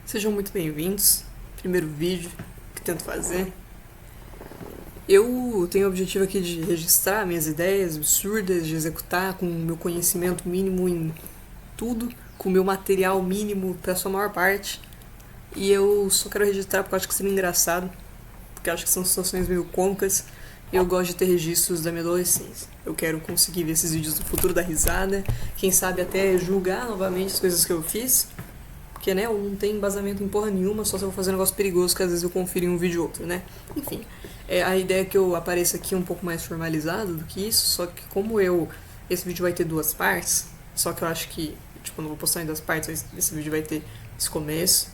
Sejam muito bem-vindos. Primeiro vídeo que tento fazer. Eu tenho o objetivo aqui de registrar minhas ideias absurdas, de executar com o meu conhecimento mínimo em tudo, com o meu material mínimo para sua maior parte. E eu só quero registrar porque eu acho que seria engraçado, porque eu acho que são situações meio cômicas. E eu gosto de ter registros da minha adolescência. Eu quero conseguir ver esses vídeos do futuro da risada, quem sabe até julgar novamente as coisas que eu fiz. Porque, né, eu não tenho embasamento em porra nenhuma, só se eu vou fazer um negócio perigoso que às vezes eu confiro em um vídeo ou outro, né? Enfim, a ideia é que eu apareça aqui um pouco mais formalizado do que isso, só que como esse vídeo vai ter duas partes, só que eu acho que, tipo, eu não vou postar em duas partes, esse vídeo vai ter esse começo,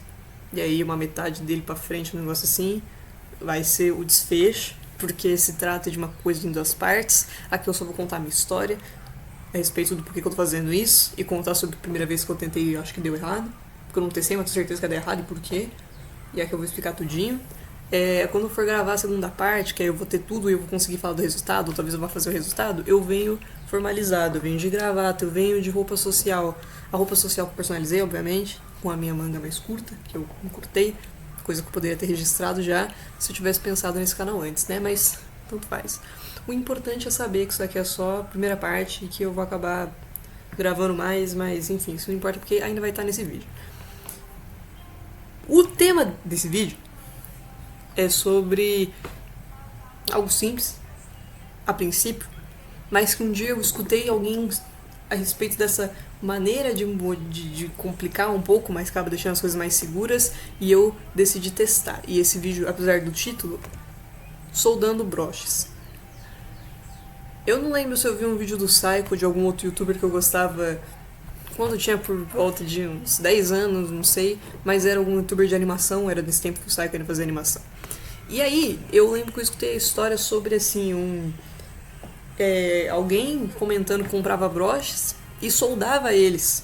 e aí uma metade dele pra frente, um negócio assim, vai ser o desfecho, porque se trata de uma coisa em duas partes. Aqui eu só vou contar a minha história a respeito do porquê que eu tô fazendo isso, e contar sobre a primeira vez que eu tentei e acho que deu errado. Porque eu não testei, mas tenho certeza que ia dar errado e por quê. E aqui eu vou explicar tudinho. Quando eu for gravar a segunda parte, que aí eu vou ter tudo e eu vou conseguir falar do resultado, ou talvez eu vá fazer o resultado, eu venho formalizado, eu venho de gravata, eu venho de roupa social. A roupa social que eu personalizei, obviamente, com a minha manga mais curta, que eu encurtei, coisa que eu poderia ter registrado já se eu tivesse pensado nesse canal antes, né? Mas tanto faz. O importante é saber que isso aqui é só a primeira parte e que eu vou acabar gravando mais, mas enfim, isso não importa porque ainda vai estar nesse vídeo. O tema desse vídeo é sobre algo simples, a princípio, mas que um dia eu escutei alguém a respeito dessa maneira de complicar um pouco, mas acaba deixando as coisas mais seguras, e eu decidi testar. E esse vídeo, apesar do título, soldando broches. Eu não lembro se eu vi um vídeo do Psycho, de algum outro youtuber que eu gostava quando eu tinha por volta de uns 10 anos, não sei, mas era algum youtuber de animação, era desse tempo que o Psycho ia fazer animação. E aí, eu lembro que eu escutei a história sobre, assim, alguém comentando que comprava broches e soldava eles.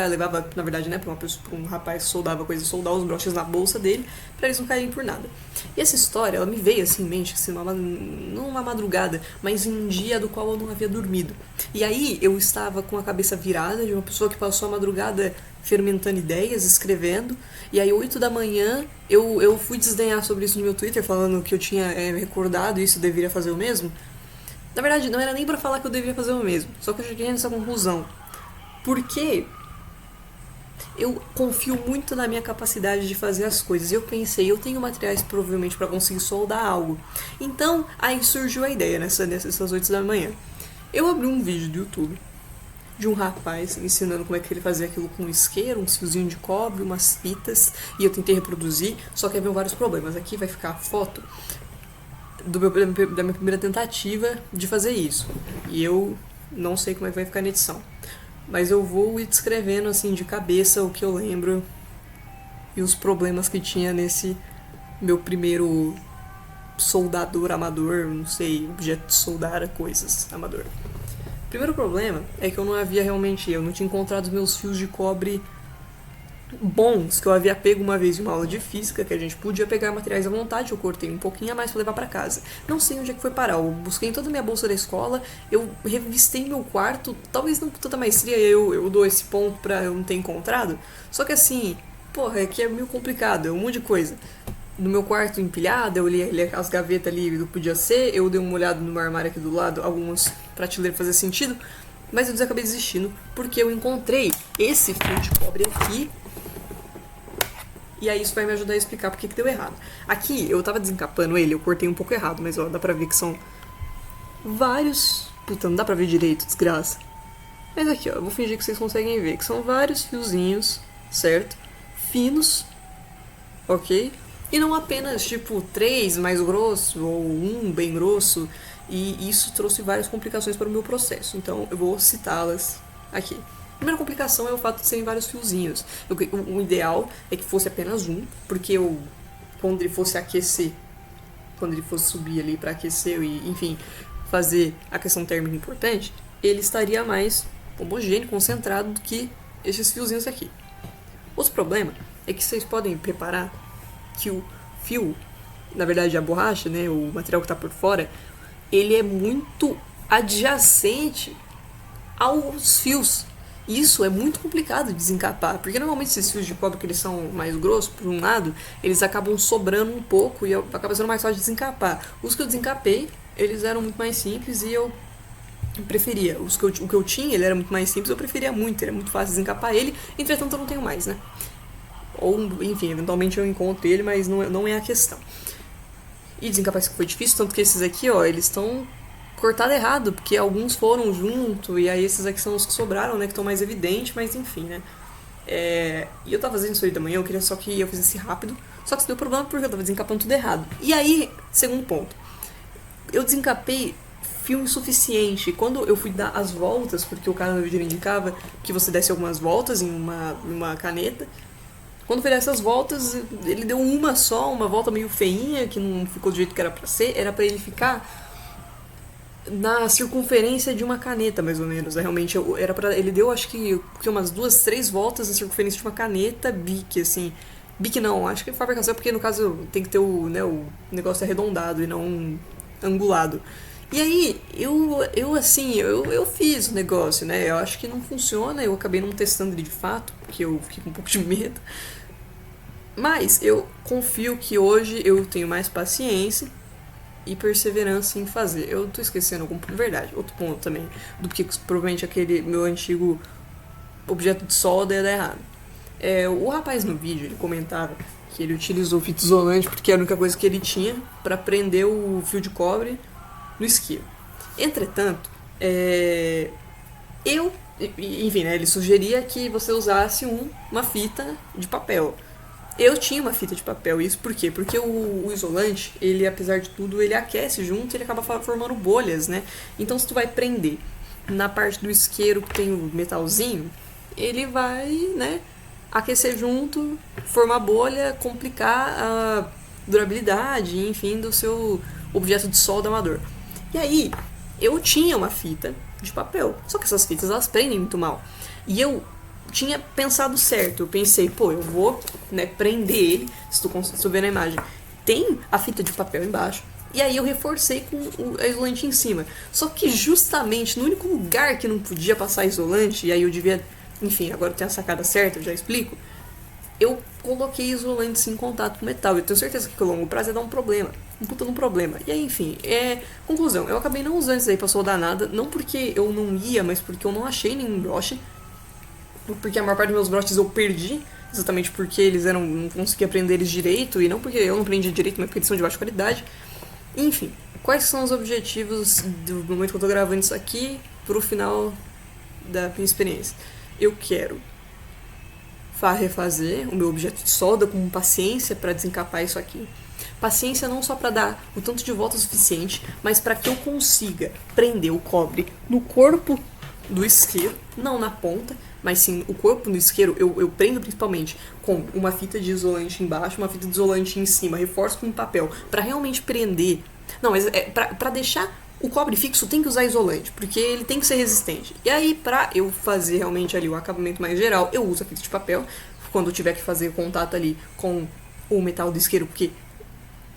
Levava, na verdade, né, pra um rapaz que soldava coisa, soldar os broches na bolsa dele, pra eles não caírem por nada. E essa história, ela me veio assim em mente, assim, não uma madrugada, mas em um dia do qual eu não havia dormido. E aí eu estava com a cabeça virada de uma pessoa que passou a madrugada fermentando ideias, escrevendo, e aí 8 da manhã eu fui desdenhar sobre isso no meu Twitter, falando que eu tinha recordado isso, eu deveria fazer o mesmo. Na verdade, não era nem pra falar que eu deveria fazer o mesmo, só que eu cheguei nessa conclusão. Porque eu confio muito na minha capacidade de fazer as coisas. Eu pensei, eu tenho materiais provavelmente para conseguir soldar algo. Então, aí surgiu a ideia nessas 8 da manhã. Eu abri um vídeo do YouTube de um rapaz ensinando como é que ele fazia aquilo com um isqueiro, um fiozinho de cobre, umas fitas, e eu tentei reproduzir, só que havia vários problemas. Aqui vai ficar a foto da minha primeira tentativa de fazer isso. E eu não sei como é que vai ficar na edição. Mas eu vou ir descrevendo assim de cabeça o que eu lembro e os problemas que tinha nesse meu primeiro soldador amador, não sei, objeto de soldar coisas amador. O primeiro problema é que eu não tinha encontrado os meus fios de cobre bons, que eu havia pego uma vez em uma aula de física, que a gente podia pegar materiais à vontade, eu cortei um pouquinho a mais pra levar pra casa. Não sei onde é que foi parar, eu busquei em toda a minha bolsa da escola, eu revistei meu quarto, talvez não com tanta maestria, eu dou esse ponto pra eu não ter encontrado, só que assim, porra, é que é meio complicado, é um monte de coisa. No meu quarto empilhado, eu olhei as gavetas ali do que podia ser, eu dei uma olhada no meu armário aqui do lado, algumas prateleiras fazia sentido, mas eu acabei desistindo, porque eu encontrei esse fio de cobre aqui. E aí isso vai me ajudar a explicar porque que deu errado. Aqui, eu tava desencapando ele, eu cortei um pouco errado, mas ó, dá pra ver que são vários... Puta, não dá pra ver direito, desgraça. Mas aqui, ó, eu vou fingir que vocês conseguem ver, que são vários fiozinhos, certo? Finos, ok? E não apenas, tipo, 3 mais grosso, ou 1 bem grosso, e isso trouxe várias complicações para o meu processo. Então, eu vou citá-las aqui. A primeira complicação é o fato de serem vários fiozinhos. O ideal é que fosse apenas um, porque quando ele fosse aquecer, quando ele fosse subir ali para aquecer e, enfim, fazer a questão térmica importante, ele estaria mais homogêneo, concentrado do que esses fiozinhos aqui. Outro problema é que vocês podem preparar que o fio, na verdade a borracha, né, o material que está por fora, ele é muito adjacente aos fios. Isso é muito complicado de desencapar, porque normalmente esses fios de cobre que eles são mais grossos, por um lado, eles acabam sobrando um pouco e acaba sendo mais fácil de desencapar. Os que eu desencapei, eles eram muito mais simples e eu preferia. O que eu tinha, ele era muito mais simples, eu preferia muito, era muito fácil de desencapar ele, entretanto eu não tenho mais, né? Ou, enfim, eventualmente eu encontro ele, mas não é a questão. E desencapar isso foi difícil, tanto que esses aqui, ó, eles estão cortados errado, porque alguns foram junto, e aí esses aqui são os que sobraram, né, que estão mais evidentes, mas enfim, né. E eu tava fazendo isso aí da manhã, eu queria só que eu fizesse rápido, só que isso deu problema porque eu tava desencapando tudo errado. E aí, segundo ponto, eu desencapei fio insuficiente. Quando eu fui dar as voltas, porque o cara no vídeo indicava que você desse algumas voltas em uma caneta, quando fez essas voltas, ele deu uma só, uma volta meio feinha, que não ficou do jeito que era pra ser. Era pra ele ficar na circunferência de uma caneta, mais ou menos. Realmente, era para ele deu, acho que umas 2, 3 voltas na circunferência de uma caneta Bic, assim. Bic não, acho que Faber-Castell, porque no caso tem que ter o negócio arredondado e não angulado. E aí, eu fiz o negócio, né? Eu acho que não funciona, eu acabei não testando ele de fato, porque eu fiquei com um pouco de medo. Mas eu confio que hoje eu tenho mais paciência e perseverança em fazer. Eu tô esquecendo algum ponto, verdade, outro ponto também, do que provavelmente aquele meu antigo objeto de solda ia dar errado. O rapaz no vídeo, ele comentava que ele utilizou fita isolante porque era a única coisa que ele tinha para prender o fio de cobre no isqueiro. Entretanto, eu, enfim, né, ele sugeria que você usasse uma fita de papel. Eu tinha uma fita de papel, isso por quê? Porque o isolante, ele apesar de tudo, ele aquece junto e ele acaba formando bolhas, né? Então se tu vai prender na parte do isqueiro que tem o metalzinho, ele vai, né, aquecer junto, formar bolha, complicar a durabilidade, enfim, do seu objeto de solda amador. E aí, eu tinha uma fita de papel, só que essas fitas elas prendem muito mal. E eu tinha pensado certo. Eu pensei, pô, eu vou, né, prender ele. Se tu ver na imagem, tem a fita de papel embaixo. E aí eu reforcei com o isolante em cima. Só que justamente no único lugar que não podia passar isolante, e aí eu devia. Enfim, agora tem a sacada certa, eu já explico. Eu coloquei isolantes em contato com metal. Eu tenho certeza que a longo prazo ia dar um problema. Um puta de um problema. E aí, enfim, conclusão. Eu acabei não usando isso aí pra soldar nada. Não porque eu não ia, mas porque eu não achei nenhum broche. Porque a maior parte dos meus broches eu perdi, exatamente porque eles eram. Não conseguia aprender eles direito, e não porque eu não aprendi direito, mas porque eles são de baixa qualidade. Enfim, quais são os objetivos do momento que eu tô gravando isso aqui pro final da minha experiência? Eu quero refazer o meu objeto de solda com paciência para desencapar isso aqui. Paciência não só para dar o tanto de volta suficiente, mas para que eu consiga prender o cobre no corpo do isqueiro, não na ponta, mas sim o corpo do isqueiro. Eu prendo principalmente com uma fita de isolante embaixo, uma fita de isolante em cima, reforço com papel, para realmente prender. Não, mas para deixar o cobre fixo tem que usar isolante, porque ele tem que ser resistente. E aí, pra eu fazer realmente ali o acabamento mais geral, eu uso a fita de papel, quando eu tiver que fazer contato ali com o metal do isqueiro, porque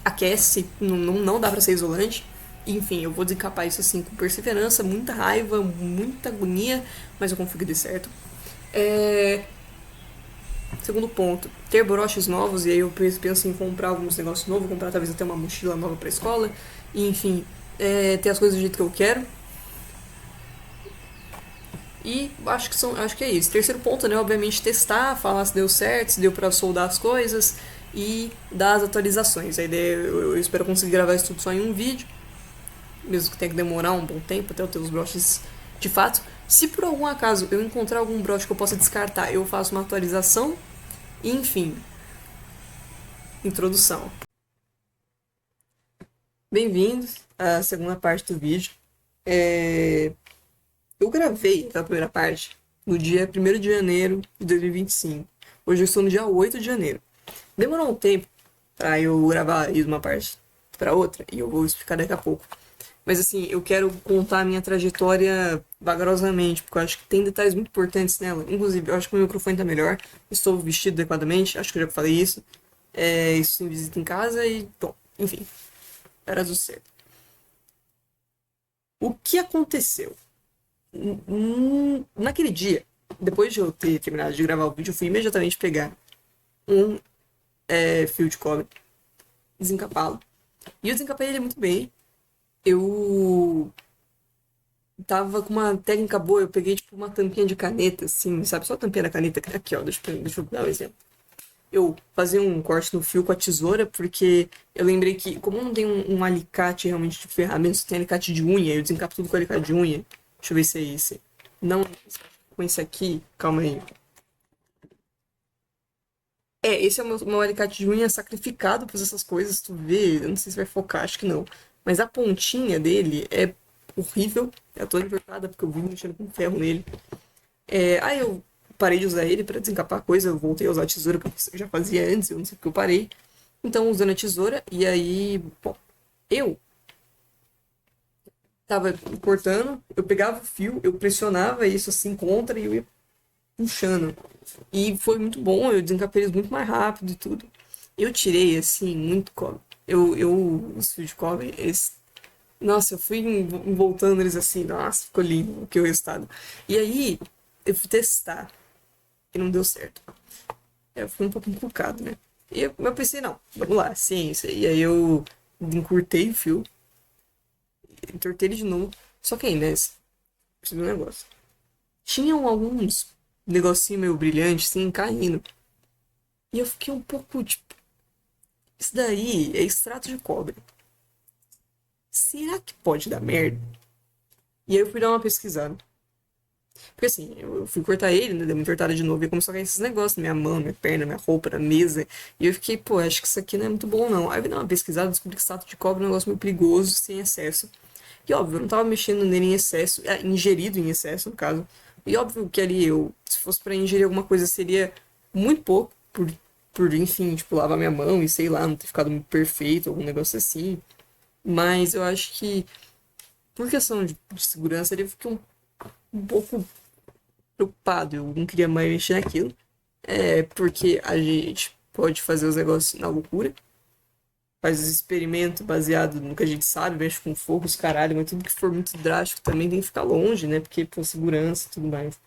aquece, não dá pra ser isolante. Enfim, eu vou desencapar isso assim com perseverança, muita raiva, muita agonia, mas eu confio que dê certo. Segundo ponto, ter broches novos, e aí eu penso em comprar alguns negócios novos, comprar talvez até uma mochila nova pra escola, e enfim, ter as coisas do jeito que eu quero. E acho que é isso. Terceiro ponto, né? Obviamente testar, falar se deu certo, se deu pra soldar as coisas e dar as atualizações. A ideia eu espero conseguir gravar isso tudo só em um vídeo, mesmo que tenha que demorar um bom tempo até eu ter os broches de fato. Se por algum acaso eu encontrar algum broche que eu possa descartar, eu faço uma atualização. E, enfim, introdução. Bem-vindos à segunda parte do vídeo. Eu gravei a primeira parte no dia 1º de janeiro de 2025. Hoje eu estou no dia 8 de janeiro. Demorou um tempo pra eu gravar de uma parte pra outra, e eu vou explicar daqui a pouco. Mas assim, eu quero contar a minha trajetória vagarosamente, porque eu acho que tem detalhes muito importantes nela. Inclusive, eu acho que o meu microfone tá melhor, estou vestido adequadamente, acho que eu já falei isso. Isso em visita em casa e, bom, enfim, era tudo certo. O que aconteceu? Naquele dia, depois de eu ter terminado de gravar o vídeo, eu fui imediatamente pegar um fio de cobre, desencapá-lo. E eu desencapei ele muito bem. Eu tava com uma técnica boa, eu peguei tipo uma tampinha de caneta, assim, sabe? Só a tampinha da caneta, aqui ó, deixa eu dar um exemplo. Eu fazia um corte no fio com a tesoura, porque eu lembrei que, como não tem um alicate realmente de ferramenta, só tem alicate de unha, eu desencapo tudo com alicate de unha. Deixa eu ver se é esse. Não, com esse aqui, calma aí. Esse é o meu alicate de unha sacrificado por essas coisas, tu vê, eu não sei se vai focar, acho que não. Mas a pontinha dele é horrível, é toda entortada, porque eu vim mexendo com ferro nele. Aí eu parei de usar ele pra desencapar a coisa, eu voltei a usar a tesoura que eu já fazia antes, eu não sei porque eu parei. Então, usando a tesoura, e aí, bom, eu tava cortando, eu pegava o fio, eu pressionava isso assim contra e eu ia puxando. E foi muito bom, eu desencapei eles muito mais rápido e tudo. Eu tirei, assim, muito cobre. Os fios de cobre, eles. Nossa, eu fui voltando eles assim, nossa, ficou lindo que o resultado. E aí, eu fui testar e não deu certo. Eu fui um pouco encucado, né? Eu pensei, não, vamos lá, ciência. E aí eu encurtei o fio, entortei ele de novo. Só que aí, né? Preciso de um negócio. Tinham alguns negocinho meio brilhante, assim, caindo. E eu fiquei um pouco, tipo, isso daí é extrato de cobre. Será que pode dar merda? E aí eu fui dar uma pesquisada. Porque assim, eu fui cortar ele, né? Dei uma entortada de novo e começou a cair esses negócios na minha mão, na minha perna, na minha roupa, na mesa. E eu fiquei, pô, acho que isso aqui não é muito bom, não. Aí eu dei uma pesquisada, descobri que extrato de cobre é um negócio meio perigoso, sem excesso. E óbvio, eu não tava mexendo nele em excesso, ingerido em excesso, no caso. E óbvio que ali se fosse pra ingerir alguma coisa, seria muito pouco, enfim, tipo, lavar minha mão e sei lá, não ter ficado muito perfeito, algum negócio assim. Mas eu acho que, por questão de segurança, ele fiquei um pouco preocupado. Eu não queria mais mexer naquilo. Porque a gente pode fazer os negócios na loucura. Faz os experimentos baseado no que a gente sabe, mexe com fogo, os caralho, mas tudo que for muito drástico também tem que ficar longe, né? Porque, por segurança e tudo mais.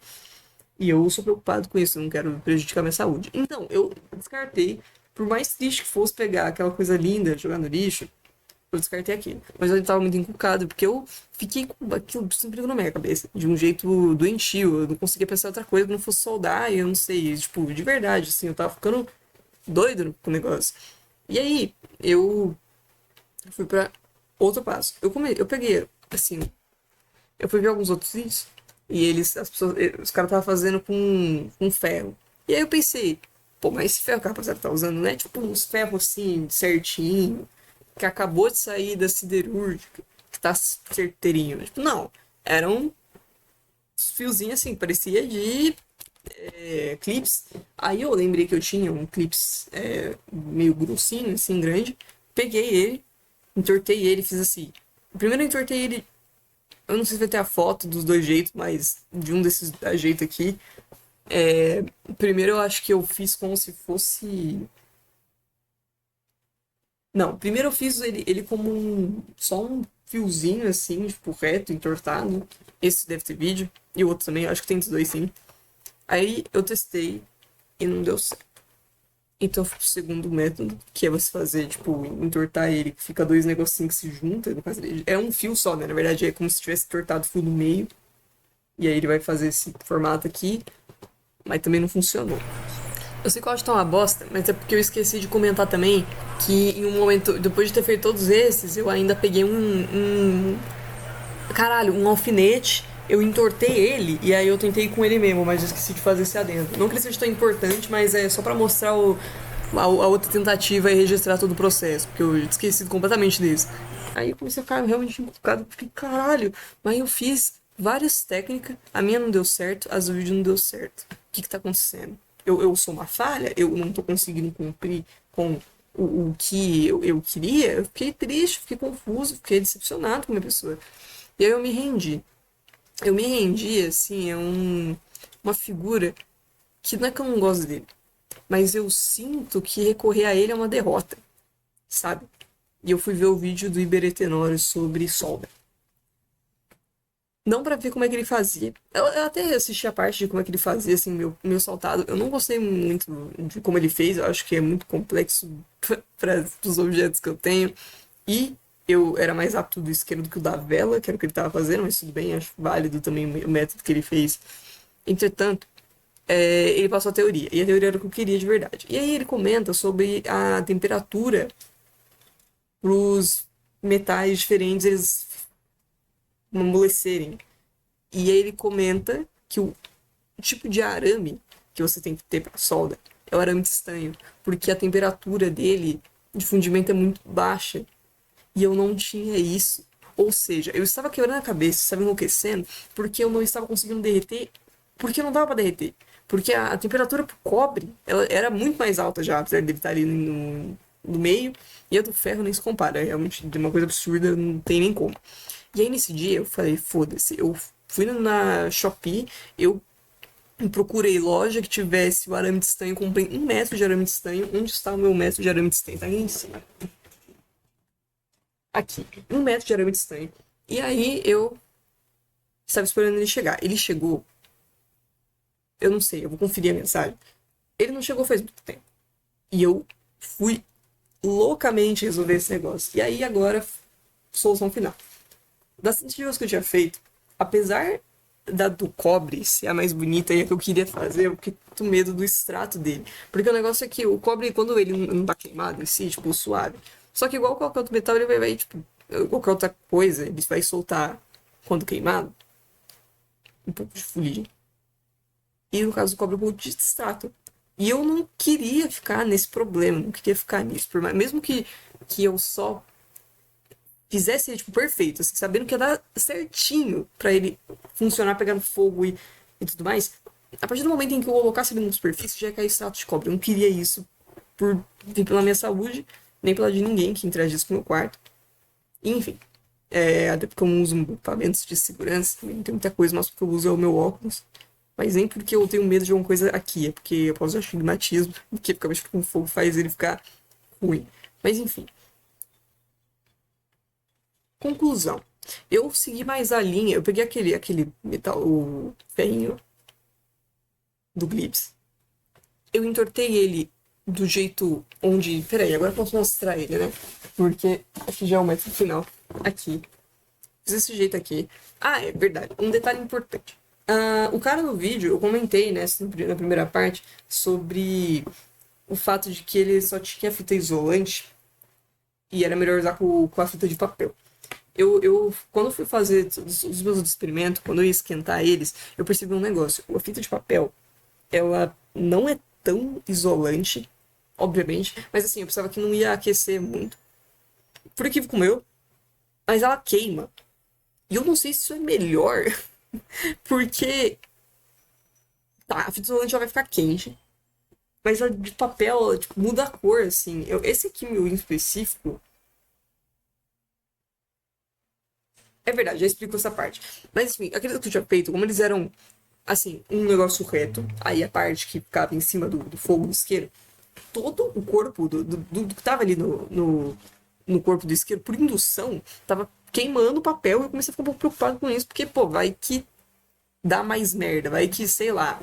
E eu sou preocupado com isso, eu não quero prejudicar minha saúde. Então, eu descartei, por mais triste que fosse pegar aquela coisa linda, jogar no lixo, eu descartei aquilo. Mas eu tava muito encucado, porque eu fiquei com aquilo sempre na minha cabeça, de um jeito doentio. Eu não conseguia pensar em outra coisa que não fosse soldar, e eu não sei, tipo, de verdade, assim, eu tava ficando doido com o negócio. E aí, eu fui pra outro passo. Eu peguei, assim, eu fui ver alguns outros vídeos, e os caras estavam fazendo com ferro. E aí eu pensei, pô, mas esse ferro que a rapaziada tá usando, não é tipo uns ferros assim, certinho, que acabou de sair da siderúrgica, que tá certeirinho. Tipo, não, eram fiozinhos assim, parecia de clips. Aí eu lembrei que eu tinha um clips meio grossinho, assim, grande. Peguei ele, entortei ele, fiz assim. Primeiro eu entortei ele, eu não sei se vai ter a foto dos dois jeitos, mas de um desses jeitos aqui. Primeiro eu acho que eu fiz como se fosse. Não, primeiro eu fiz ele como só um fiozinho assim, tipo, reto, entortado. Esse deve ter vídeo. E o outro também, eu acho que tem dos dois sim. Aí eu testei e não deu certo. Então eu fui pro segundo método, que é você fazer, tipo, entortar ele, que fica dois negocinhos que se juntam. No caso, é um fio só, né? Na verdade é como se tivesse entortado o fio no meio. E aí ele vai fazer esse formato aqui, mas também não funcionou. Eu sei que eu acho que tá uma bosta, mas é porque eu esqueci de comentar também que em um momento, depois de ter feito todos esses, eu ainda peguei caralho, um alfinete, eu entortei ele e aí eu tentei com ele mesmo, mas eu esqueci de fazer esse adendo. Não que ele seja tão importante, mas é só pra mostrar a outra tentativa e registrar todo o processo, porque eu esqueci completamente disso. Aí eu comecei a ficar realmente encucado, porque caralho, mas eu fiz várias técnicas, a minha não deu certo, as do vídeo não deu certo. O que que tá acontecendo? Eu sou uma falha? Eu não tô conseguindo cumprir com o que eu queria? Eu fiquei triste, fiquei confuso, fiquei decepcionado com a minha pessoa. E aí eu me rendi. Eu me rendi, assim, uma figura que não é que eu não gosto dele, mas eu sinto que recorrer a ele é uma derrota, sabe? E eu fui ver o vídeo do Iberê Tenório sobre solda. Não pra ver como é que ele fazia. Eu até assisti a parte de como é que ele fazia, assim, meu saltado. Eu não gostei muito de como ele fez. Eu acho que é muito complexo para os objetos que eu tenho. E eu era mais apto do isqueiro do que o da vela, que era o que ele tava fazendo, mas tudo bem, acho válido também o método que ele fez. Entretanto, ele passou a teoria. E a teoria era o que eu queria de verdade. E aí ele comenta sobre a temperatura pros metais diferentes eles amolecerem. E aí ele comenta que o tipo de arame que você tem que ter para solda é o arame de estanho, porque a temperatura dele de fundimento é muito baixa e eu não tinha isso. Ou seja, eu estava quebrando a cabeça, estava enlouquecendo, porque eu não estava conseguindo derreter, porque não dava para derreter. Porque a temperatura pro cobre ela era muito mais alta já, apesar dele estar ali no meio, e a do ferro nem se compara, é realmente de uma coisa absurda, não tem nem como. E aí nesse dia eu falei, foda-se, eu fui na Shopee, eu procurei loja que tivesse o arame de estanho, comprei 1 metro de arame de estanho. Onde está o meu metro de arame de estanho? Tá aqui em cima. Aqui, 1 metro de arame de estanho. E aí eu estava esperando ele chegar. Ele chegou, eu não sei, eu vou conferir a mensagem. Ele não chegou faz muito tempo. E eu fui loucamente resolver esse negócio. E aí agora, solução final. Das tentativas que eu tinha feito, apesar da do cobre ser a mais bonita e a que eu queria fazer, eu fiquei com medo do extrato dele. Porque o negócio é que o cobre, quando ele não tá queimado em si, tipo, suave. Só que igual qualquer outro metal, ele vai, tipo, qualquer outra coisa, ele vai soltar quando queimado um pouco de fuligem. E no caso do cobre, um pouco de extrato. E eu não queria ficar nesse problema, não queria ficar nisso. Mesmo que eu só fizesse ele, tipo, perfeito, assim, sabendo que ia dar certinho pra ele funcionar pegando fogo e tudo mais, a partir do momento em que eu colocasse ele na superfície, já ia cair extrato de cobre. Eu não queria isso nem pela minha saúde, nem pela de ninguém que interagisse com o meu quarto. Enfim, até porque eu não uso equipamentos de segurança, também não tem muita coisa, mas porque eu uso é o meu óculos. Mas nem porque eu tenho medo de alguma coisa aqui, é porque eu posso ter astigmatismo, porque ficar mexendo com fogo faz ele ficar ruim. Mas enfim. Conclusão. Eu segui mais a linha, eu peguei aquele metal, o ferrinho do Glips. Eu entortei ele do jeito onde. Peraí, agora eu posso mostrar ele, né? Porque aqui já é o método final. Aqui. Fiz desse jeito aqui. Ah, é verdade. Um detalhe importante. O cara no vídeo, eu comentei, né, na primeira parte, sobre o fato de que ele só tinha fita isolante e era melhor usar com a fita de papel. Quando fui fazer os meus experimentos, quando eu ia esquentar eles, eu percebi um negócio. A fita de papel, ela não é tão isolante, obviamente, mas assim, eu pensava que não ia aquecer muito. Por equívoco meu, mas ela queima. E eu não sei se isso é melhor, porque tá, a fita isolante ela vai ficar quente, mas a de papel, ela, tipo, muda a cor, assim. Esse aqui, meu em específico, é verdade, já explico essa parte. Mas enfim, aqueles que eu tinha feito, como eles eram, assim, um negócio reto, aí a parte que ficava em cima do fogo do isqueiro, todo o corpo do que tava ali no corpo do isqueiro, por indução, tava queimando o papel e eu comecei a ficar um pouco preocupado com isso, porque, pô, vai que dá mais merda, vai que, sei lá,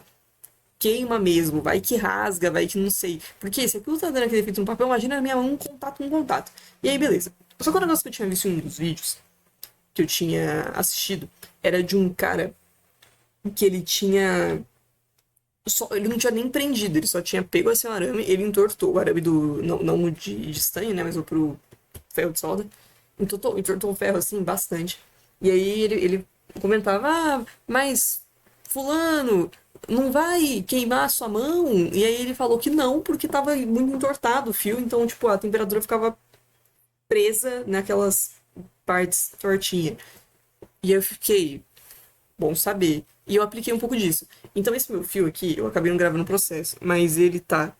queima mesmo, vai que rasga, vai que não sei. Porque se aquilo tá dando aquele efeito no papel, imagina a minha mão um contato com um contato. E aí, beleza. Só que o negócio que eu tinha visto em um dos vídeos que eu tinha assistido era de um cara que ele tinha. Ele não tinha nem prendido, ele só tinha pego esse arame, ele entortou o arame do. Não de estanho, né? Mas o pro ferro de solda. Entortou o ferro assim bastante. E aí ele comentava, mas fulano, não vai queimar a sua mão? E aí ele falou que não, porque tava muito entortado o fio, então, tipo, a temperatura ficava presa naquelas partes tortinhas. E eu fiquei, bom saber. E eu apliquei um pouco disso. Então esse meu fio aqui, eu acabei não gravando o processo, mas ele tá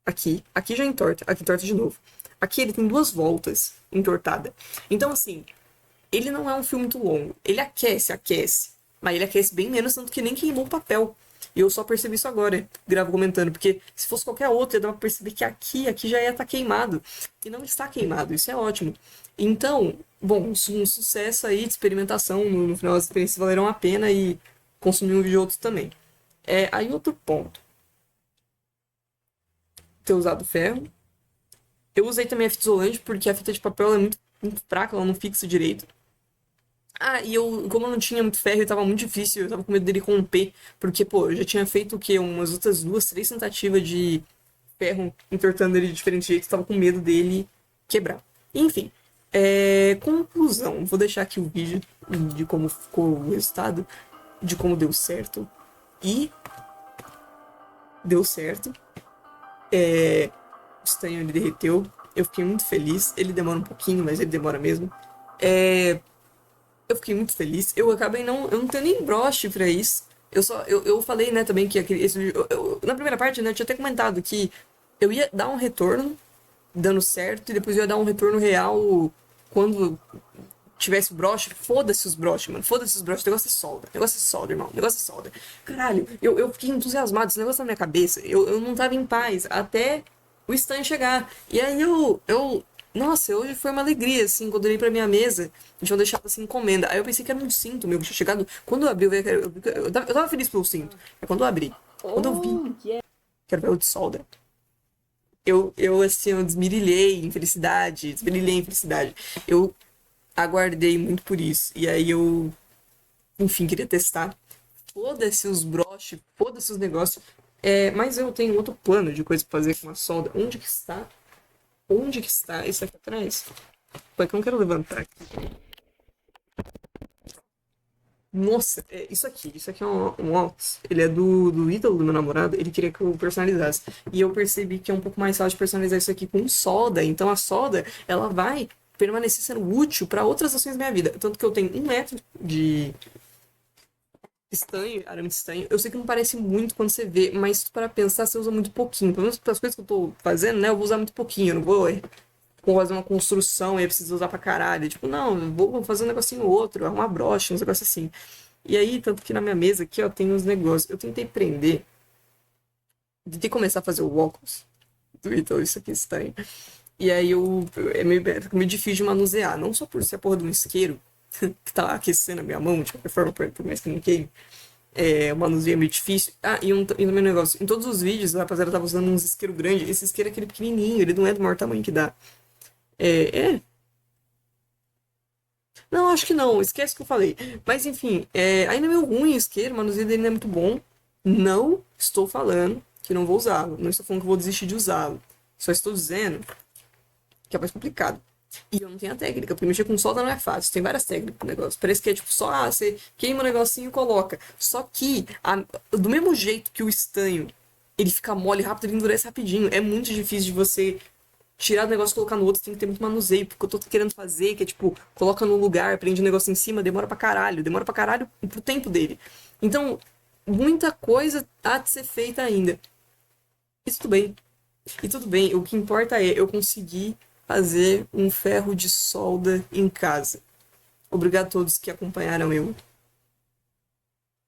aqui. Aqui já entorta, aqui entorta de novo. Aqui ele tem 2 voltas entortada. Então assim, ele não é um fio muito longo. Ele aquece. Mas ele aquece bem menos, tanto que nem queimou o papel. E eu só percebi isso agora, gravo comentando, porque se fosse qualquer outro, ia dar pra perceber que aqui já ia estar queimado. E não está queimado, isso é ótimo. Então, bom, um sucesso aí de experimentação, no final as experiências valeram a pena e consumir um vídeo ou outro também. Aí outro ponto, ter usado ferro. Eu usei também a fita isolante, porque a fita de papel ela é muito fraca, ela não fixa direito. Ah, e como eu não tinha muito ferro e tava muito difícil, eu tava com medo dele romper, porque, pô, eu já tinha feito o quê? Umas outras 2, 3 tentativas de ferro entortando ele de diferentes jeitos, tava com medo dele quebrar. Enfim, conclusão, vou deixar aqui o vídeo de como ficou o resultado, de como deu certo. E deu certo. O estanho ele derreteu, eu fiquei muito feliz, ele demora um pouquinho, mas ele demora mesmo. Eu fiquei muito feliz. Eu acabei eu não tenho nem broche pra isso. Eu falei, né, também que na primeira parte, né, eu tinha até comentado que eu ia dar um retorno dando certo e depois eu ia dar um retorno real quando tivesse broche. Foda-se os broches, mano. Foda-se os broches. Negócio é solda. Negócio é solda, irmão. Negócio é solda. Caralho, eu fiquei entusiasmado. Esse negócio na minha cabeça. Eu não tava em paz até o stand chegar. E aí nossa, hoje foi uma alegria, assim, quando eu olhei pra minha mesa, e tinham deixado assim encomenda. Aí eu pensei que era um cinto meu que tinha chegado. Quando eu abri, eu tava feliz pelo cinto. É quando eu abri. Quando eu vi que era o de solda. Assim, eu desmirilhei em felicidade. Desmirilhei em felicidade. Eu aguardei muito por isso. E aí enfim, queria testar. Foda-se os broches, foda-se os negócios. Mas eu tenho outro plano de coisa pra fazer com a solda. Onde que está? Onde que está? Isso aqui atrás? Pô, é que eu não quero levantar aqui. Nossa, isso aqui é um óculos. Ele é do ídolo do meu namorado, ele queria que eu personalizasse. E eu percebi que é um pouco mais fácil de personalizar isso aqui com solda. Então a solda, ela vai permanecer sendo útil para outras ações da minha vida. Tanto que eu tenho 1 metro de estanho, arame de estanho. Eu sei que não parece muito quando você vê, mas para pensar, você usa muito pouquinho. Pelo menos para as coisas que eu tô fazendo, né, eu vou usar muito pouquinho. Eu não vou fazer uma construção e aí preciso usar pra caralho. Tipo, não, eu vou fazer um negocinho ou outro, arrumar broche, uns negócios assim. E aí, tanto que na minha mesa aqui, ó, tem uns negócios. Eu tentei começar a fazer o óculos. Então, isso aqui é estranho. E aí fica meio difícil de manusear. Não só por ser a porra de um isqueiro, que tá aquecendo a minha mão, de qualquer forma, por mais que não queime. O manuseio é meio difícil. Ah, e também um negócio. Em todos os vídeos, a rapaziada tava usando uns isqueiros grandes. Esse isqueiro é aquele pequenininho, ele não é do maior tamanho que dá. Não, acho que não, esquece o que eu falei. Mas enfim, ainda é meio ruim o isqueiro, o manuseio dele não é muito bom. Não estou falando que não vou usá-lo. Não estou falando que vou desistir de usá-lo. Só estou dizendo que é mais complicado. E eu não tenho a técnica, porque mexer com solda não é fácil. Tem várias técnicas pro negócio. Parece que é tipo só, você queima o negocinho e coloca. Só que, do mesmo jeito que o estanho, ele fica mole rápido, ele endurece rapidinho. É muito difícil de você tirar o negócio e colocar no outro, tem que ter muito manuseio. Porque eu tô querendo fazer, que é tipo, coloca num lugar, prende o negócio em cima, demora pra caralho. Demora pra caralho pro tempo dele. Então, muita coisa há de ser feita ainda. E tudo bem. E tudo bem, o que importa é eu conseguir fazer um ferro de solda em casa. Obrigado a todos que acompanharam eu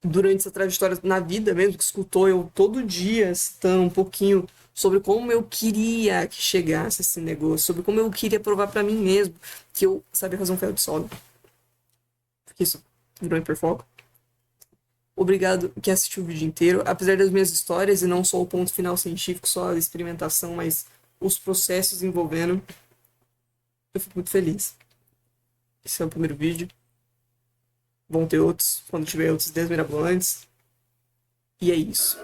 durante essa trajetória na vida mesmo, que escutou eu todo dia citando um pouquinho sobre como eu queria que chegasse esse negócio, sobre como eu queria provar pra mim mesmo que eu sabia fazer um ferro de solda. Porque isso virou hiperfoco. Obrigado que assistiu o vídeo inteiro, apesar das minhas histórias e não só o ponto final científico, só a experimentação, mas os processos envolvendo. Eu fico muito feliz. Esse é o primeiro vídeo. Vão ter outros, quando tiver outros 10 mirabolantes. E é isso.